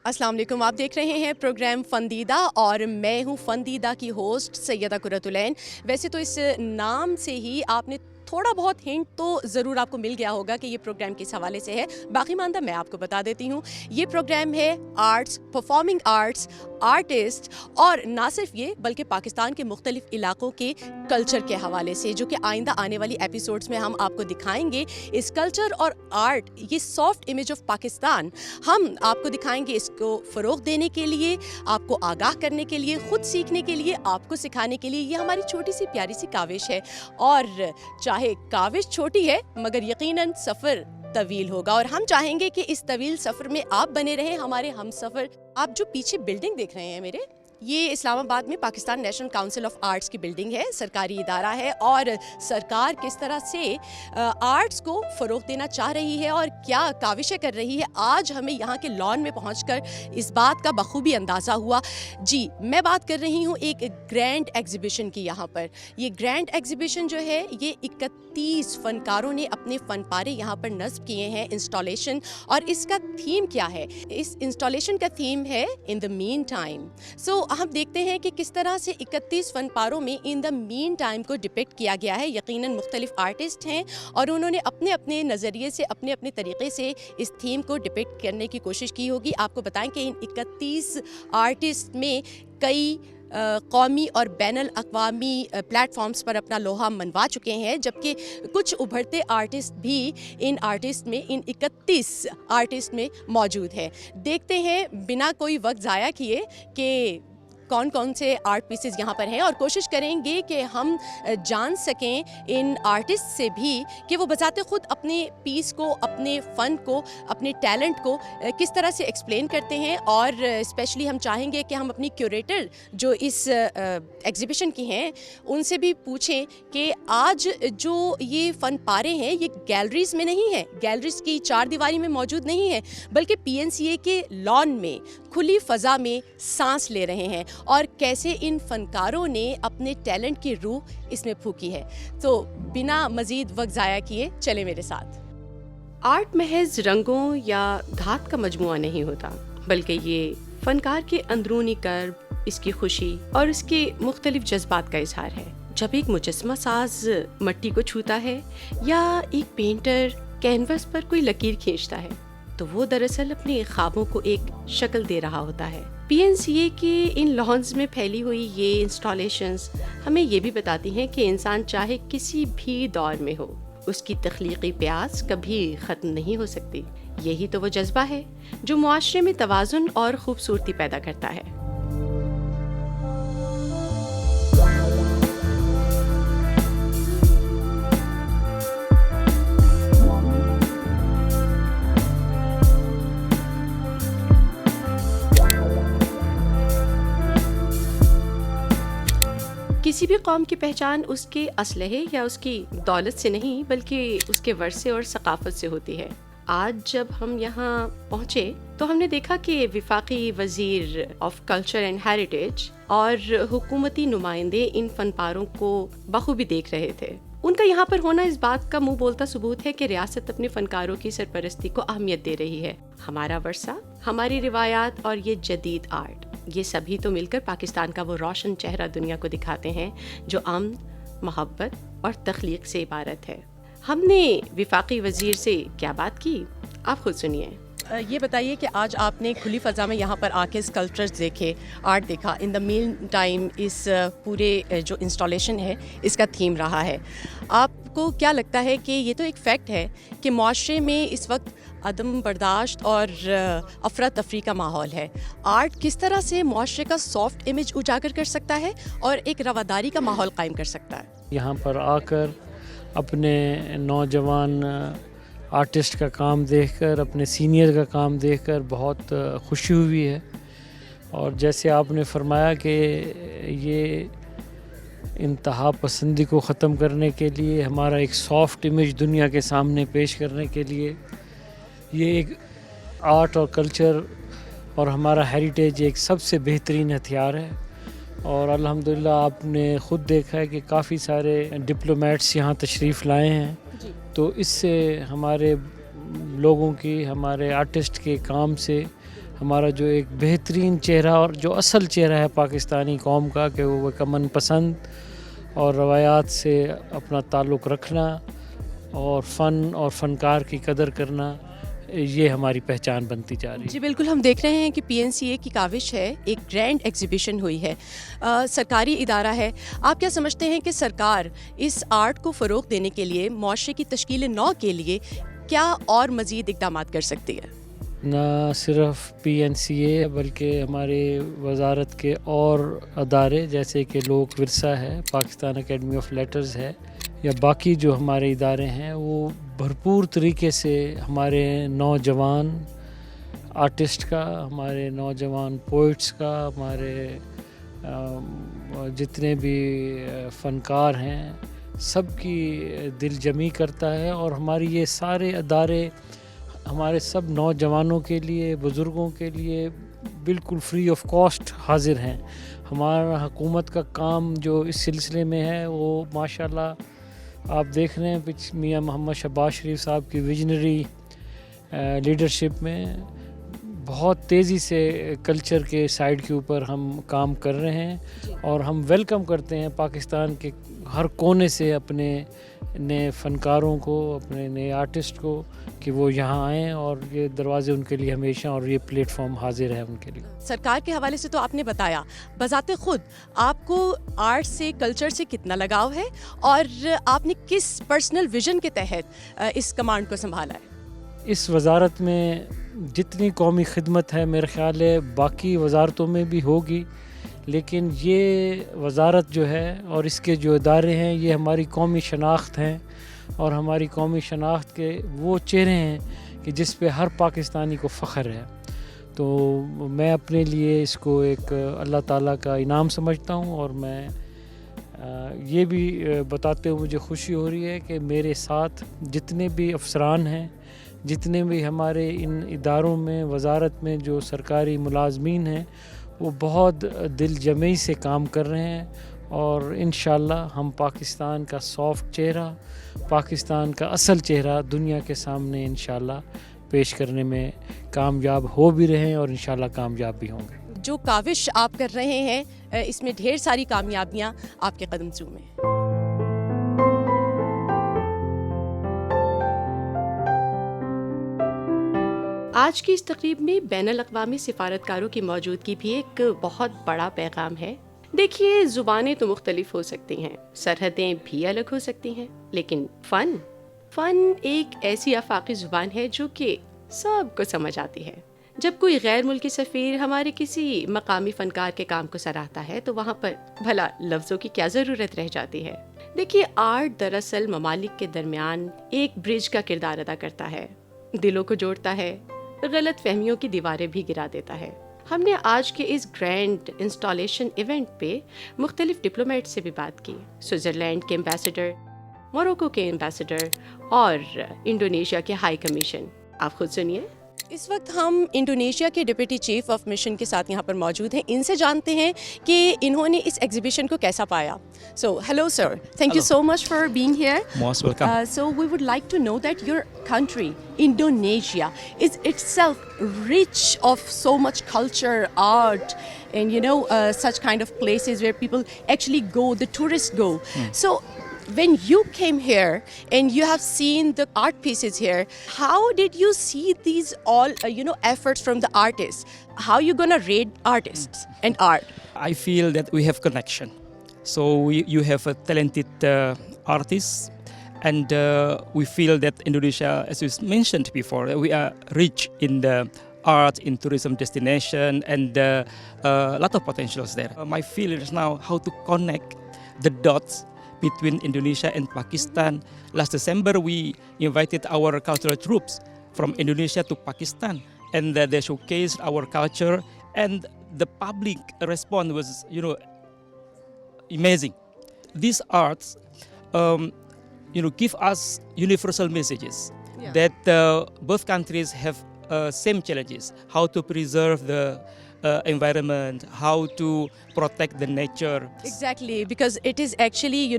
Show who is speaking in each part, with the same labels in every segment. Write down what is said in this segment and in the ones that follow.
Speaker 1: السلام علیکم، آپ دیکھ رہے ہیں پروگرام فندیدہ اور میں ہوں فندیدہ کی ہوسٹ سیدہ قرۃ العین۔ ویسے تو اس نام سے ہی آپ نے تھوڑا بہت ہنٹ تو ضرور آپ کو مل گیا ہوگا کہ یہ پروگرام کس حوالے سے ہے، باقی ماندہ میں آپ کو بتا دیتی ہوں۔ یہ پروگرام ہے آرٹس، پرفارمنگ آرٹس، آرٹسٹ اور نہ صرف یہ بلکہ پاکستان کے مختلف علاقوں کے کلچر کے حوالے سے، جو کہ آئندہ آنے والی ایپیسوڈز میں ہم آپ کو دکھائیں گے۔ اس کلچر اور آرٹ، یہ سافٹ امیج آف پاکستان، ہم آپ کو دکھائیں گے اس کو فروغ دینے کے لیے، آپ کو آگاہ کرنے کے لیے، خود سیکھنے کے لیے، آپ کو سکھانے کے لیے۔ یہ ہماری چھوٹی سی پیاری سی کاوش ہے، اور چاہے کاوش چھوٹی ہے مگر یقیناً سفر طویل ہوگا، اور ہم چاہیں گے کہ اس طویل سفر میں آپ بنے رہیں ہمارے ہم سفر۔ آپ جو پیچھے بلڈنگ دیکھ رہے ہیں میرے، یہ اسلام آباد میں Pakistan national council of arts کی بلڈنگ ہے، سرکاری ادارہ ہے، اور سرکار کس طرح سے آرٹس کو فروغ دینا چاہ رہی ہے اور کیا کاوشیں کر رہی ہے، آج ہمیں یہاں کے لان میں پہنچ کر اس بات کا بخوبی اندازہ ہوا۔ جی، میں بات کر رہی ہوں ایک گرینڈ ایگزیبیشن کی۔ یہاں پر یہ گرینڈ ایگزیبیشن جو ہے، یہ 31 فنکاروں نے اپنے فن پارے یہاں پر نصب کیے ہیں، انسٹالیشن، اور اس کا تھیم کیا ہے؟ اس انسٹالیشن کا تھیم ہے ان دا مین ٹائم۔ ہم دیکھتے ہیں کہ کس طرح سے 31 فن پاروں میں ان دا مین ٹائم کو ڈپکٹ کیا گیا ہے۔ یقیناً مختلف آرٹسٹ ہیں اور انہوں نے اپنے اپنے نظریے سے، اپنے اپنے طریقے سے اس تھیم کو ڈپکٹ کرنے کی کوشش کی ہوگی۔ آپ کو بتائیں کہ ان 31 آرٹسٹ میں کئی قومی اور بین الاقوامی پلیٹ فارمز پر اپنا لوہا منوا چکے ہیں، جبکہ کچھ ابھرتے آرٹسٹ بھی ان 31 آرٹسٹ میں موجود ہیں۔ دیکھتے ہیں بنا کوئی وقت ضائع کیے کہ کون کون سے آرٹ پیسز یہاں پر ہیں، اور کوشش کریں گے کہ ہم جان سکیں ان آرٹسٹ سے بھی کہ وہ بذات خود اپنے پیس کو، اپنے فن کو، اپنے ٹیلنٹ کو کس طرح سے ایکسپلین کرتے ہیں۔ اور اسپیشلی ہم چاہیں گے کہ ہم اپنی کیوریٹر جو اس ایگزیبیشن کی ہیں ان سے بھی پوچھیں کہ آج جو یہ فن پارے ہیں یہ گیلریز میں نہیں ہیں، گیلریز کی چار دیواری میں موجود نہیں ہیں، بلکہ پی این سی اے کے لان میں، کھلی فضا میں سانس لے رہے ہیں، اور کیسے ان فنکاروں نے اپنے ٹیلنٹ کی روح اس میں پھونکی ہے۔ تو بنا مزید وقت ضائع کیے چلیں میرے ساتھ۔ آرٹ محض رنگوں یا دھات کا مجموعہ نہیں ہوتا، بلکہ یہ فنکار کے اندرونی کرب، اس کی خوشی اور اس کے مختلف جذبات کا اظہار ہے۔ جب ایک مجسمہ ساز مٹی کو چھوتا ہے یا ایک پینٹر کینوس پر کوئی لکیر کھینچتا ہے، تو وہ دراصل اپنے خوابوں کو ایک شکل دے رہا ہوتا ہے۔ پی این سی اے کے ان لانز میں پھیلی ہوئی یہ انسٹالیشنز ہمیں یہ بھی بتاتی ہیں کہ انسان چاہے کسی بھی دور میں ہو، اس کی تخلیقی پیاس کبھی ختم نہیں ہو سکتی۔ یہی تو وہ جذبہ ہے جو معاشرے میں توازن اور خوبصورتی پیدا کرتا ہے۔ کسی بھی قوم کی پہچان اس کے اسلحے یا اس کی دولت سے نہیں، بلکہ اس کے ورثے اور ثقافت سے ہوتی ہے۔ آج جب ہم یہاں پہنچے تو ہم نے دیکھا کہ وفاقی وزیر آف کلچر اینڈ ہیریٹیج اور حکومتی نمائندے ان فن پاروں کو بخوبی دیکھ رہے تھے۔ ان کا یہاں پر ہونا اس بات کا منہ بولتا ثبوت ہے کہ ریاست اپنے فنکاروں کی سرپرستی کو اہمیت دے رہی ہے۔ ہمارا ورثہ، ہماری روایات اور یہ جدید آرٹ، یہ سبھی تو مل کر پاکستان کا وہ روشن چہرہ دنیا کو دکھاتے ہیں جو امن، محبت اور تخلیق سے عبارت ہے۔ ہم نے وفاقی وزیر سے کیا بات کی، آپ خود سنیے۔ یہ بتائیے کہ آج آپ نے کھلی فضا میں یہاں پر آ کے اسکلپچرز دیکھے، آرٹ دیکھا، ان دا مین ٹائم اس پورے جو انسٹالیشن ہے اس کا تھیم رہا ہے۔ آپ کو کیا لگتا ہے کہ یہ تو ایک فیکٹ ہے کہ معاشرے میں اس وقت عدم برداشت اور افراتفری کا ماحول ہے، آرٹ کس طرح سے معاشرے کا سافٹ امیج اجاگر کر سکتا ہے اور ایک رواداری کا ماحول قائم کر سکتا ہے؟
Speaker 2: یہاں پر آ کر اپنے نوجوان آرٹسٹ کا کام دیکھ کر، اپنے سینئر کا کام دیکھ کر بہت خوشی ہوئی ہے، اور جیسے آپ نے فرمایا کہ یہ انتہا پسندی کو ختم کرنے کے لیے، ہمارا ایک سافٹ امیج دنیا کے سامنے پیش کرنے کے لیے، یہ ایک آرٹ اور کلچر اور ہمارا ہیریٹیج ایک سب سے بہترین ہتھیار ہے۔ اور الحمدللہ آپ نے خود دیکھا ہے کہ کافی سارے ڈپلومیٹس یہاں تشریف لائے ہیں، تو اس سے ہمارے لوگوں کی، ہمارے آرٹسٹ کے کام سے ہمارا جو ایک بہترین چہرہ اور جو اصل چہرہ ہے پاکستانی قوم کا کہ وہ ایک امن پسند اور روایات سے اپنا تعلق رکھنا اور فن اور فنکار کی قدر کرنا، یہ ہماری پہچان بنتی جا رہی ہے۔
Speaker 1: جی بالکل، ہم دیکھ رہے ہیں کہ پی این سی اے کی کاوش ہے، ایک گرینڈ ایگزیبیشن ہوئی ہے، سرکاری ادارہ ہے۔ آپ کیا سمجھتے ہیں کہ سرکار اس آرٹ کو فروغ دینے کے لیے، معاشرے کی تشکیل نو کے لیے کیا اور مزید اقدامات کر سکتی ہے؟
Speaker 2: نہ صرف پی این سی اے بلکہ ہمارے وزارت کے اور ادارے جیسے کہ لوک ورثہ ہے، پاکستان اکیڈمی آف لیٹرز ہے، یا باقی جو ہمارے ادارے ہیں، وہ بھرپور طریقے سے ہمارے نوجوان آرٹسٹ کا، ہمارے نوجوان پوئٹس کا، ہمارے جتنے بھی فنکار ہیں سب کی دل جمی کرتا ہے، اور ہماری یہ سارے ادارے ہمارے سب نوجوانوں کے لیے، بزرگوں کے لیے بالکل فری آف کاسٹ حاضر ہیں۔ ہمارا حکومت کا کام جو اس سلسلے میں ہے وہ ماشاءاللہ آپ دیکھ رہے ہیں، میاں محمد شہباز شریف صاحب کی ویژنری لیڈرشپ میں بہت تیزی سے کلچر کے سائیڈ کے اوپر ہم کام کر رہے ہیں، اور ہم ویلکم کرتے ہیں پاکستان کے ہر کونے سے اپنے نئے فنکاروں کو، اپنے نئے آرٹسٹ کو، کہ وہ یہاں آئیں، اور یہ دروازے ان کے لیے ہمیشہ اور یہ پلیٹ فارم حاضر ہے ان کے لیے۔
Speaker 1: سرکار کے حوالے سے تو آپ نے بتایا، بذات خود آپ کو آرٹ سے، کلچر سے کتنا لگاؤ ہے، اور آپ نے کس پرسنل ویژن کے تحت اس کمانڈ کو سنبھالا ہے؟
Speaker 2: اس وزارت میں جتنی قومی خدمت ہے میرے خیال ہے باقی وزارتوں میں بھی ہوگی، لیکن یہ وزارت جو ہے اور اس کے جو ادارے ہیں یہ ہماری قومی شناخت ہیں، اور ہماری قومی شناخت کے وہ چہرے ہیں کہ جس پہ ہر پاکستانی کو فخر ہے۔ تو میں اپنے لیے اس کو ایک اللہ تعالیٰ کا انعام سمجھتا ہوں، اور میں یہ بھی بتاتے ہوئے مجھے خوشی ہو رہی ہے کہ میرے ساتھ جتنے بھی افسران ہیں، جتنے بھی ہمارے ان اداروں میں، وزارت میں جو سرکاری ملازمین ہیں، وہ بہت دل جمعی سے کام کر رہے ہیں، اور انشاءاللہ ہم پاکستان کا سافٹ چہرہ، پاکستان کا اصل چہرہ دنیا کے سامنے انشاءاللہ پیش کرنے میں کامیاب ہو بھی رہے ہیں، اور انشاءاللہ کامیاب بھی ہوں گے۔
Speaker 1: جو کاوش آپ کر رہے ہیں اس میں ڈھیر ساری کامیابیاں آپ کے قدم چومیں۔ آج کی اس تقریب میں بین الاقوامی سفارتکاروں کی موجودگی بھی ایک بہت بڑا پیغام ہے۔ دیکھیے، زبانیں تو مختلف ہو سکتی ہیں، سرحدیں بھی الگ ہو سکتی ہیں، لیکن فن ایک ایسی آفاقی زبان ہے جو کہ سب کو سمجھ آتی ہے۔ جب کوئی غیر ملکی سفیر ہمارے کسی مقامی فنکار کے کام کو سراہتا ہے تو وہاں پر بھلا لفظوں کی کیا ضرورت رہ جاتی ہے؟ دیکھیے، آرٹ دراصل ممالک کے درمیان ایک برج کا کردار ادا کرتا ہے، دلوں کو جوڑتا ہے، غلط فہمیوں کی دیواریں بھی گرا دیتا ہے۔ ہم نے آج کے اس گرینڈ انسٹالیشن ایونٹ پہ مختلف ڈپلومیٹ سے بھی بات کی، سوئٹزرلینڈ کے ایمبیسڈر، موروکو کے ایمبیسڈر اور انڈونیشیا کے ہائی کمیشن۔ آپ خود سنیے۔ اس وقت ہم انڈونیشیا کے ڈپٹی چیف آف مشن کے ساتھ یہاں پر موجود ہیں، ان سے جانتے ہیں کہ انہوں نے اس ایگزیبیشن کو کیسا پایا۔ So hello sir, thank you so much for being here.
Speaker 3: Most welcome.
Speaker 1: So we would like to know that your country, Indonesia, is itself rich of so much culture, art, and such kind of places where people actually go, the tourists go. So when you came here and you have seen the art pieces here, how did you see these all efforts from the artists? How you gonna rate artists and art?
Speaker 3: I feel that we have connection. So you have a talented artists, and we feel that Indonesia, as you mentioned before, we are rich in the art, in tourism destination, and a lot of potentials there. My feeling is now how to connect the dots between Indonesia and Pakistan. Last December, we invited our cultural troops from Indonesia to Pakistan, and they showcased our culture, and the public response was, amazing. These arts, give us universal messages that both countries have same challenges: how to preserve the environment, how to protect the nature.
Speaker 1: Exactly, because it is actually,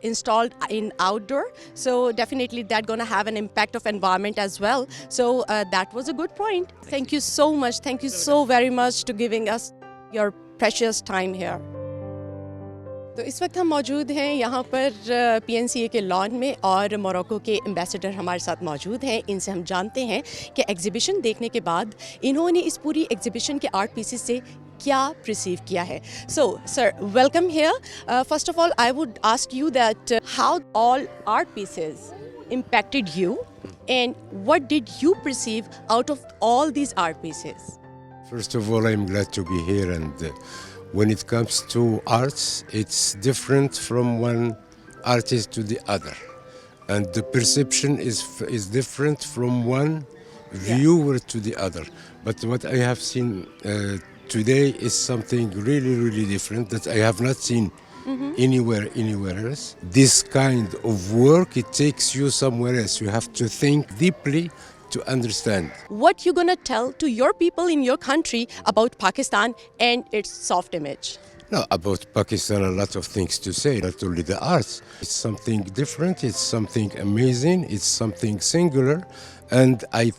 Speaker 1: installed in outdoor. So definitely that going to have an impact of environment as well. So that was a good point. Thank you so much. Thank you so very much to giving us your precious time here. تو اس وقت ہم موجود ہیں یہاں پر PNCA کے lawn میں اور Morocco کے ایمبیسڈر ہمارے ساتھ موجود ہیں. ان سے ہم جانتے ہیں کہ ایگزیبیشن دیکھنے کے بعد انہوں نے اس پوری ایگزیبیشن کے آرٹ پیسز سے کیا پرسیو کیا ہے. So sir welcome here. First of all I would ask you that how all art pieces impacted you and what did you perceive out of all these art pieces?
Speaker 4: First of all, I'm glad to be here, and when it comes to arts, it's different from one artist to the other, and the perception is different from one viewer to the other. But what I have seen today is something really, really different that I have not seen anywhere else. This kind of work, it takes you somewhere else. You have to think deeply to understand.
Speaker 1: What you gonna tell to your people in your country about Pakistan and its soft image?
Speaker 4: Now, about Pakistan, a lot of things to say, not only the arts. It's something different, it's something amazing, it's something singular. And I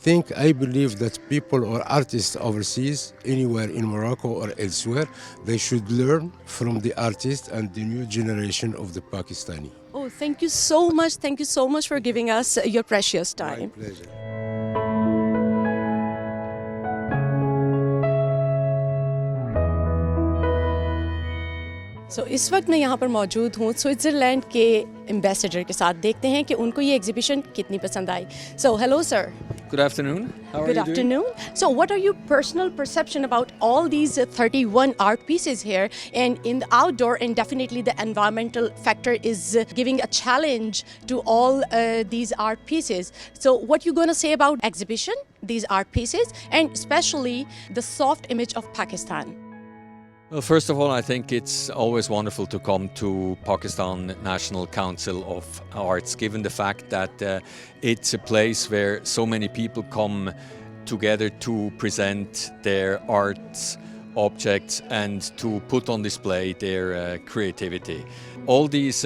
Speaker 4: believe that people or artists overseas, anywhere in Morocco or elsewhere, they should learn from the artists and the new generation of the Pakistani.
Speaker 1: Oh, thank you so much. Thank you so much for giving us your precious time.
Speaker 4: My pleasure.
Speaker 1: سو اس وقت میں یہاں پر موجود ہوں Switzerland کے ambassador کے ساتھ. دیکھتے ہیں کہ ان کو یہ ایگزیبیشن کتنی پسند آئی. So hello sir.
Speaker 5: Good afternoon. How are
Speaker 1: Good
Speaker 5: you doing?
Speaker 1: afternoon. So what are your personal perception about all these 31 art pieces here and in the outdoor, and definitely the environmental factor is giving a challenge to all these art pieces. So what you going to say about exhibition, these art pieces, and especially the soft image of Pakistan?
Speaker 5: Well, first of all, I think it's always wonderful to come to Pakistan National Council of Arts, given the fact that it's a place where so many people come together to present their arts objects and to put on display their creativity. All these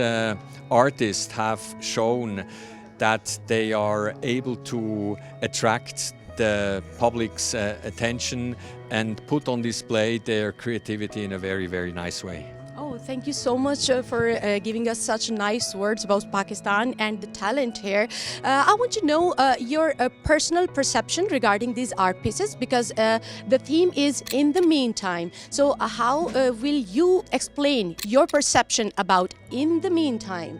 Speaker 5: artists have shown that they are able to attract the public's attention and put on display their creativity in a very, very nice way.
Speaker 1: Oh, thank you so much for giving us such nice words about Pakistan and the talent here. I want to know your personal perception regarding these art pieces, because the theme is in the meantime. So how will you explain your perception about in the meantime?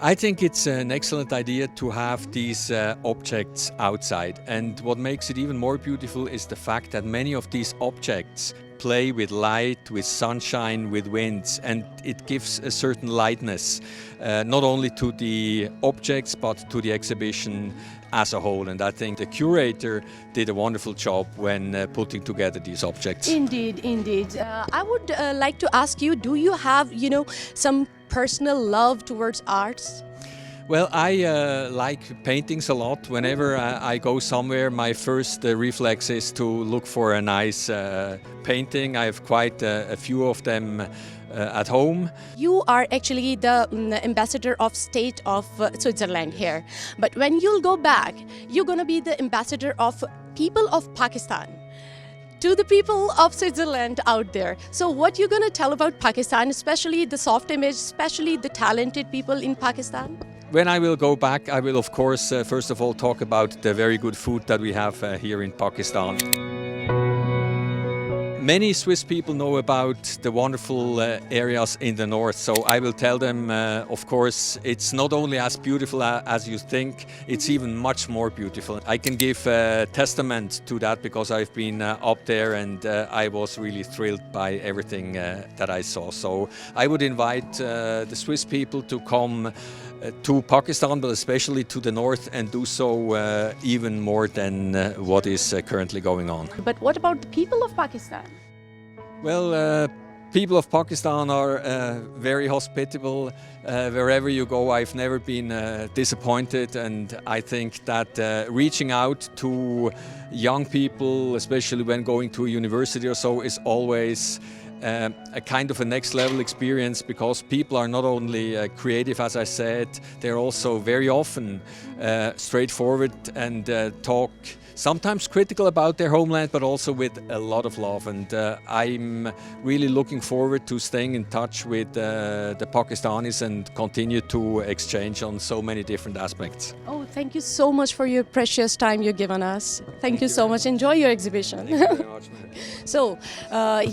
Speaker 5: I think it's an excellent idea to have these objects outside, and what makes it even more beautiful is the fact that many of these objects play with light, with sunshine, with winds, and it gives a certain lightness, not only to the objects but to the exhibition as a whole. And I think the curator did a wonderful job when putting together these objects.
Speaker 1: Indeed. I would like to ask you, do you have, some personal love towards arts?
Speaker 5: Well, I like paintings a lot. Whenever I go somewhere, my first reflex is to look for a nice painting. I have quite a few of them at home.
Speaker 1: You are actually the ambassador of state of Switzerland here. But when you'll go back, you're going to be the ambassador of people of Pakistan to the people of Switzerland out there. So what you're going to tell about Pakistan, especially the soft image, especially the talented people in Pakistan?
Speaker 5: When I will go back, I will of course first of all talk about the very good food that we have here in Pakistan. Many Swiss people know about the wonderful areas in the north, so I will tell them, of course, it's not only as beautiful as you think, it's even much more beautiful. I can give testament to that because I've been up there and I was really thrilled by everything that I saw. So I would invite the Swiss people to come to Pakistan, but especially to the north, and do so even more than what is currently going on.
Speaker 1: But what about the people of Pakistan?
Speaker 5: Well, people of Pakistan are very hospitable. Wherever you go, I've never been disappointed, and I think that reaching out to young people, especially when going to a university or so, is always a kind of a next level experience, because people are not only creative, as I said, they're also very often straightforward and talk sometimes critical about their homeland, but also with a lot of love. And I'm really looking forward to staying in touch with the Pakistanis and continue to exchange on so many different aspects.
Speaker 1: Oh, thank you so much for your precious time you've given us. Thank you so much. Enjoy your exhibition. So,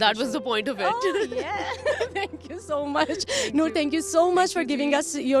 Speaker 6: that was the point of it.
Speaker 1: Oh, yeah. Thank you so much. Noor, thank you so much for giving us your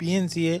Speaker 7: PNCA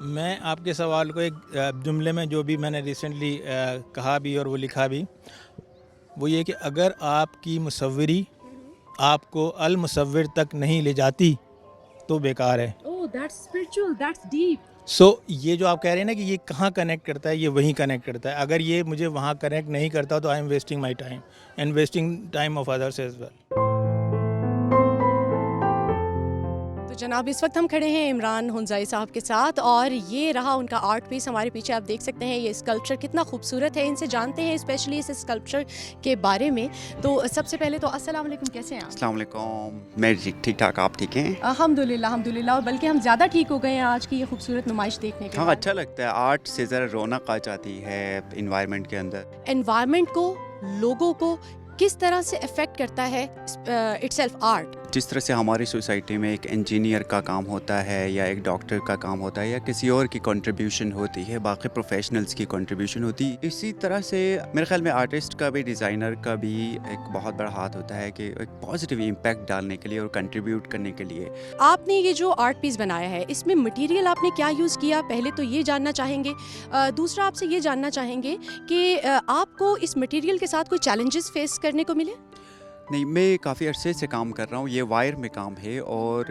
Speaker 7: میں آپ کے سوال کو ایک جملے میں جو بھی میں نے ریسنٹلی کہا بھی اور وہ لکھا بھی، وہ یہ کہ اگر آپ کی مصوری آپ کو المصور تک نہیں لے جاتی تو بیکار ہے. سو یہ جو آپ کہہ رہے ہیں نا کہ یہ کہاں کنیکٹ کرتا ہے، یہ وہیں کنیکٹ کرتا ہے. اگر یہ مجھے وہاں کنیکٹ نہیں کرتا تو I am wasting my time and wasting time of others as well.
Speaker 1: تو جناب اس وقت ہم کھڑے ہیں عمران ہنزائی صاحب کے ساتھ اور یہ رہا ان کا آرٹ پیس ہمارے پیچھے. آپ دیکھ سکتے ہیں یہ اسکلپچر کتنا خوبصورت ہے. ان سے جانتے ہیں اسپیشلی اس اسکلپچر کے بارے میں. تو سب سے پہلے تو السلام علیکم، کیسے ہیں آپ؟
Speaker 8: السلام علیکم، میں ٹھیک ٹھاک، آپ ٹھیک ہیں؟
Speaker 1: الحمدللہ، اور بلکہ ہم زیادہ ٹھیک ہو گئے ہیں آج کی یہ خوبصورت نمائش دیکھنے کے
Speaker 8: ہاں
Speaker 1: بعد.
Speaker 8: اچھا لگتا ہے، آرٹ سے ذرا رونق آ جاتی ہے انوائرمنٹ کے اندر.
Speaker 1: انوائرمنٹ کو، لوگوں کو کس طرح سے افیکٹ کرتا ہے اٹ سیلف آرٹ؟
Speaker 8: جس طرح سے ہماری سوسائٹی میں ایک انجینئر کا کام ہوتا ہے یا ایک ڈاکٹر کا کام ہوتا ہے یا کسی اور کی کنٹریبیوشن ہوتی ہے، باقی پروفیشنلز کی کنٹریبیوشن ہوتی ہے، اسی طرح سے میرے خیال میں آرٹسٹ کا بھی، ڈیزائنر کا بھی ایک بہت بڑا ہاتھ ہوتا ہے کہ ایک پازیٹیو امپیکٹ ڈالنے کے لیے اور کنٹریبیوٹ کرنے کے لیے.
Speaker 1: آپ نے یہ جو آرٹ پیس بنایا ہے اس میں مٹیریل آپ نے کیا یوز کیا، پہلے تو یہ جاننا چاہیں گے. دوسرا آپ سے یہ جاننا چاہیں گے کہ آپ کو اس مٹیریل کے ساتھ کوئی چیلنجز فیس کرنے کو ملے؟
Speaker 8: نہیں، میں کافی عرصے سے کام کر رہا ہوں، یہ وائر میں کام ہے اور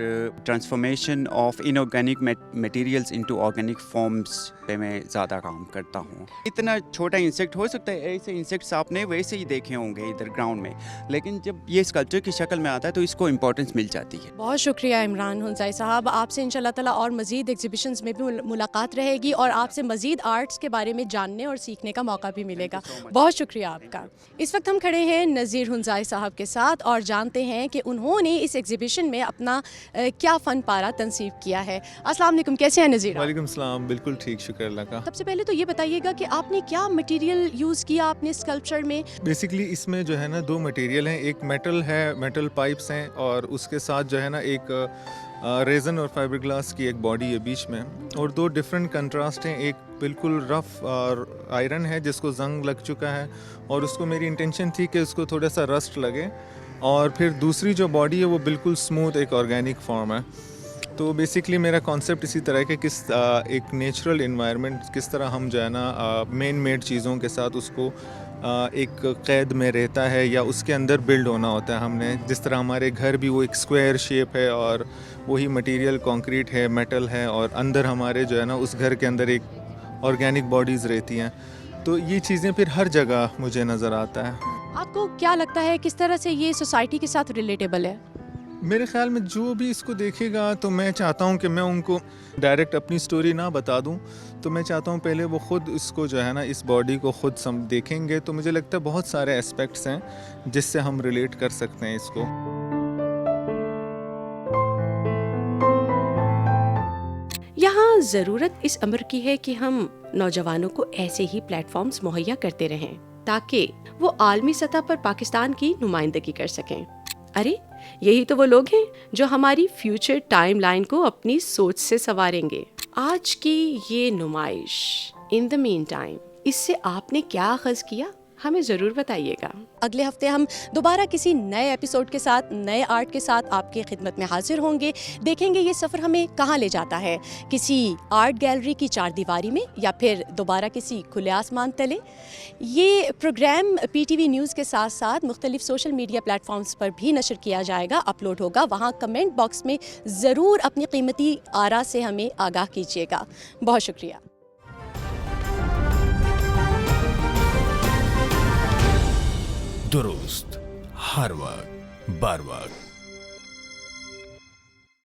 Speaker 8: transformation of inorganic materials into organic forms پہ میں زیادہ کام کرتا ہوں. اتنا چھوٹا انسیکٹ ہو سکتا ہے، ایسے انسیکٹس آپ نے ویسے ہی دیکھے ہوں گے ادھر گراؤنڈ میں، لیکن جب یہ اسکلپچر کی شکل میں آتا ہے تو اس کو امپورٹنس مل جاتی ہے.
Speaker 1: بہت شکریہ عمران ہنزائی صاحب. آپ سے انشاءاللہ تعالیٰ اور مزید ایگزیبیشنز میں بھی ملاقات رہے گی اور آپ سے مزید آرٹس کے بارے میں جاننے اور سیکھنے کا موقع بھی ملے گا. بہت شکریہ آپ کا. اس وقت ہم کھڑے ہیں نذیر ہنزائی صاحب کے ساتھ اور جانتے ہیں کہ انہوں نے اس ایگزیبیشن میں اپنا کیا فن پارہ تنصیب کیا ہے. السلام علیکم، کیسے ہیں نذیر؟
Speaker 9: وعلیکم السلام، بالکل ٹھیک، شکر اللہ کا.
Speaker 1: سب سے پہلے تو یہ بتائیے گا کہ آپ نے کیا مٹیریل یوز کیا اپنے اسکلپچر میں؟
Speaker 9: بیسیکلی اس میں جو ہے نا 2 مٹیریل ہیں، ایک میٹل ہے، میٹل پائپس ہیں، اور اس کے ساتھ جو ہے نا ایک ریزن اور فائبر گلاس کی ایک باڈی ہے بیچ میں، اور 2 ڈفرینٹ کنٹراسٹ ہیں. ایک بالکل رف آئرن ہے جس کو زنگ لگ چکا ہے اور اس کو میری انٹینشن تھی کہ اس کو تھوڑا سا رسٹ لگے، اور پھر دوسری جو باڈی ہے وہ بالکل اسموتھ ایک آرگینک فارم ہے. تو بیسکلی میرا کانسیپٹ اسی طرح کہ ایک نیچرل انوائرمنٹ کس طرح ہم جو ہے نا مین میڈ چیزوں کے ساتھ اس کو ایک قید میں رہتا ہے یا اس کے اندر بلڈ ہونا ہوتا ہے. ہم نے جس طرح ہمارے گھر بھی وہ ایک اسکوائر شیپ ہے اور وہی مٹیریل کانکریٹ ہے، میٹل ہے، اور اندر ہمارے جو ہے نا اس گھر کے اندر ایک آرگینک باڈیز رہتی ہیں. تو یہ چیزیں پھر ہر جگہ مجھے نظر آتا ہے.
Speaker 1: آپ کو کیا لگتا ہے کس طرح سے یہ سوسائٹی کے ساتھ ریلیٹیبل ہے؟
Speaker 9: میرے خیال میں جو بھی اس کو دیکھے گا تو میں چاہتا ہوں کہ میں ان کو ڈائریکٹ اپنی سٹوری نہ بتا دوں، تو میں چاہتا ہوں پہلے وہ خود اس کو جو ہے نا اس باڈی کو خود دیکھیں گے. تو مجھے لگتا ہے بہت سارے اسپیکٹس ہیں جس سے ہم ریلیٹ کر سکتے ہیں اس کو.
Speaker 1: یہاں ضرورت اس امر کی ہے کہ ہم نوجوانوں کو ایسے ہی پلیٹ فارمز مہیا کرتے رہیں تاکہ وہ عالمی سطح پر پاکستان کی نمائندگی کر سکیں. ارے یہی تو وہ لوگ ہیں جو ہماری فیوچر ٹائم لائن کو اپنی سوچ سے سنواریں گے. آج کی یہ نمائش ان دا مین ٹائم، اس سے آپ نے کیا اخذ کیا، ہمیں ضرور بتائیے گا. اگلے ہفتے ہم دوبارہ کسی نئے ایپیسوڈ کے ساتھ، نئے آرٹ کے ساتھ آپ کی خدمت میں حاضر ہوں گے. دیکھیں گے یہ سفر ہمیں کہاں لے جاتا ہے، کسی آرٹ گیلری کی 4 دیواری میں یا پھر دوبارہ کسی کھلے آسمان تلے. یہ پروگرام PTV نیوز کے ساتھ ساتھ مختلف سوشل میڈیا پلیٹ فارمز پر بھی نشر کیا جائے گا، اپلوڈ ہوگا. وہاں کمنٹ باکس میں ضرور اپنی قیمتی آراء سے ہمیں آگاہ کیجیے گا. بہت شکریہ.
Speaker 10: درست، ہر وقت، بر وقت.